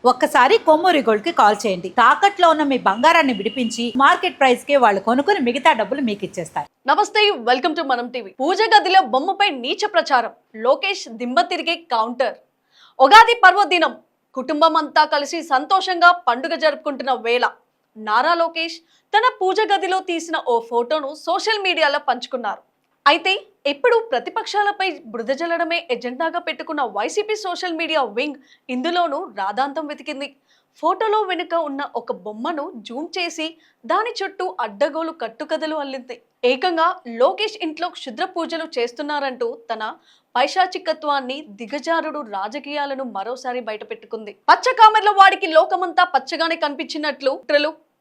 ఒక్కసారి కొమ్మూరి గోల్డ్ కి కాల్ చేయండి. తాకట్లో ఉన్న మీ బంగారాన్ని విడిపించి మార్కెట్ ప్రైస్ కి వాళ్ళు కొనుక్కుని మిగతా డబ్బులు మీకు ఇచ్చేస్తారు. నమస్తే, వెల్కమ్ టు మనం టీవీ. పూజ గదిలో బొమ్మపై నీచ ప్రచారం, లోకేష్ దిమ్మ తిరిగే కౌంటర్. ఉగాది పర్వదినం కుటుంబం అంతా కలిసి సంతోషంగా పండుగ జరుపుకుంటున్న వేళ నారా లోకేష్ తన పూజ గదిలో తీసిన ఓ ఫోటోను సోషల్ మీడియాలో పంచుకున్నారు. అయితే ఎప్పుడు ప్రతిపక్షాలపై బురద జల్లడమే ఎజెండాగా పెట్టుకున్న వైసీపీ సోషల్ మీడియా వింగ్ ఇందులోనూ రాధాంతం వెతికింది. ఫోటోలో వెనుక ఉన్న ఒక బొమ్మను జూమ్ చేసి దాని చుట్టూ అడ్డగోలు కట్టుకథలు అల్లింది. ఏకంగా లోకేష్ ఇంట్లో క్షుద్ర పూజలు చేస్తున్నారంటూ తన పైశాచికత్వాన్ని, దిగజారుడు రాజకీయాలను మరోసారి బయటపెట్టుకుంది. పచ్చకామెర్ల వాడికి లోకమంతా పచ్చగానే కనిపించినట్లు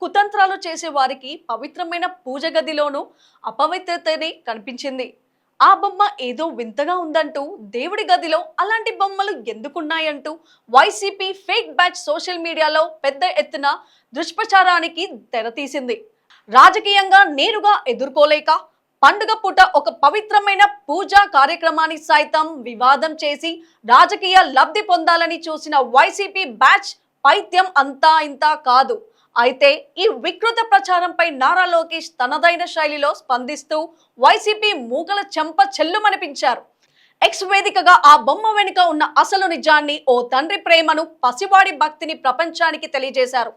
కుతంత్రాలు చేసే వారికి పవిత్రమైన పూజ గదిలోనూ అపవిత్రతనే కనిపించింది. ఆ బొమ్మ ఏదో వింతగా ఉందంటూ, దేవుడి గదిలో అలాంటి బొమ్మలు ఎందుకున్నాయంటూ వైసీపీ ఫేక్ బ్యాచ్ సోషల్ మీడియాలో పెద్ద ఎత్తున దుష్ప్రచారానికి తెరతీసింది. రాజకీయంగా నేరుగా ఎదుర్కోలేక పండుగ పూట ఒక పవిత్రమైన పూజా కార్యక్రమాన్ని సైతం వివాదం చేసి రాజకీయ లబ్ధి పొందాలని చూసిన వైసీపీ బ్యాచ్ పైత్యం అంతా ఇంతా కాదు. అయితే ఈ వికృత ప్రచారంపై నారా లోకేష్ తనదైన శైలిలో స్పందిస్తూ వైసీపీ మూకల చెంప చెల్లుమనిపించారు. ఎక్స్ వేదికగా ఆ బొమ్మ వెనుక ఉన్న అసలు నిజాన్ని, ఓ తండ్రి ప్రేమను, పసివాడి భక్తిని ప్రపంచానికి తెలియజేశారు.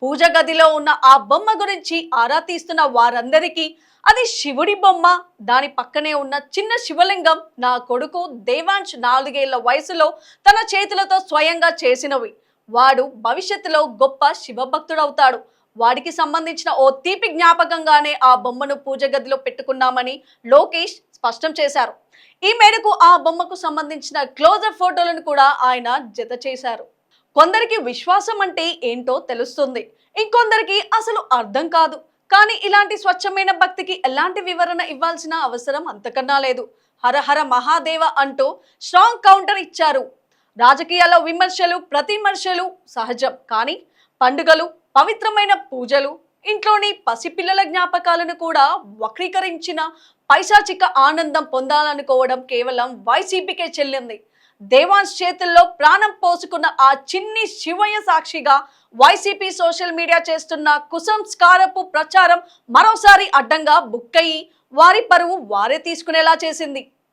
పూజ గదిలో ఉన్న ఆ బొమ్మ గురించి ఆరా తీస్తున్న వారందరికీ అది శివుడి బొమ్మ, దాని పక్కనే ఉన్న చిన్న శివలింగం నా కొడుకు దేవాంశ్ 4 ఏళ్ల వయసులో తన చేతులతో స్వయంగా చేసినవి. వాడు భవిష్యత్తులో గొప్ప శివభక్తుడవుతాడు. వాడికి సంబంధించిన ఓ తీపి జ్ఞాపకంగానే ఆ బొమ్మను పూజ గదిలో పెట్టుకున్నామని లోకేష్ స్పష్టం చేశారు. ఈ మేరకు ఆ బొమ్మకు సంబంధించిన క్లోజర్ ఫోటోలను కూడా ఆయన జత చేశారు. కొందరికి విశ్వాసం అంటే ఏంటో తెలుస్తుంది, ఇంకొందరికి అసలు అర్థం కాదు. కానీ ఇలాంటి స్వచ్ఛమైన భక్తికి ఎలాంటి వివరణ ఇవ్వాల్సిన అవసరం అంతకన్నా లేదు. హరహర మహాదేవ అంటూ స్ట్రాంగ్ కౌంటర్ ఇచ్చారు. రాజకీయాల్లో విమర్శలు, ప్రతిమర్శలు సహజం. కానీ పండుగలు, పవిత్రమైన పూజలు, ఇంట్లోని పసిపిల్లల జ్ఞాపకాలను కూడా వక్రీకరించిన పైశాచిక ఆనందం పొందాలనుకోవడం కేవలం వైసీపీకే చెల్లింది. దేవాంశ్ చేతుల్లో ప్రాణం పోసుకున్న ఆ చిన్ని శివయ్య సాక్షిగా వైసీపీ సోషల్ మీడియా చేస్తున్న కుసంస్కారపు ప్రచారం మరోసారి అడ్డంగా బుక్కయి వారి పరువు వారే తీసుకునేలా చేసింది.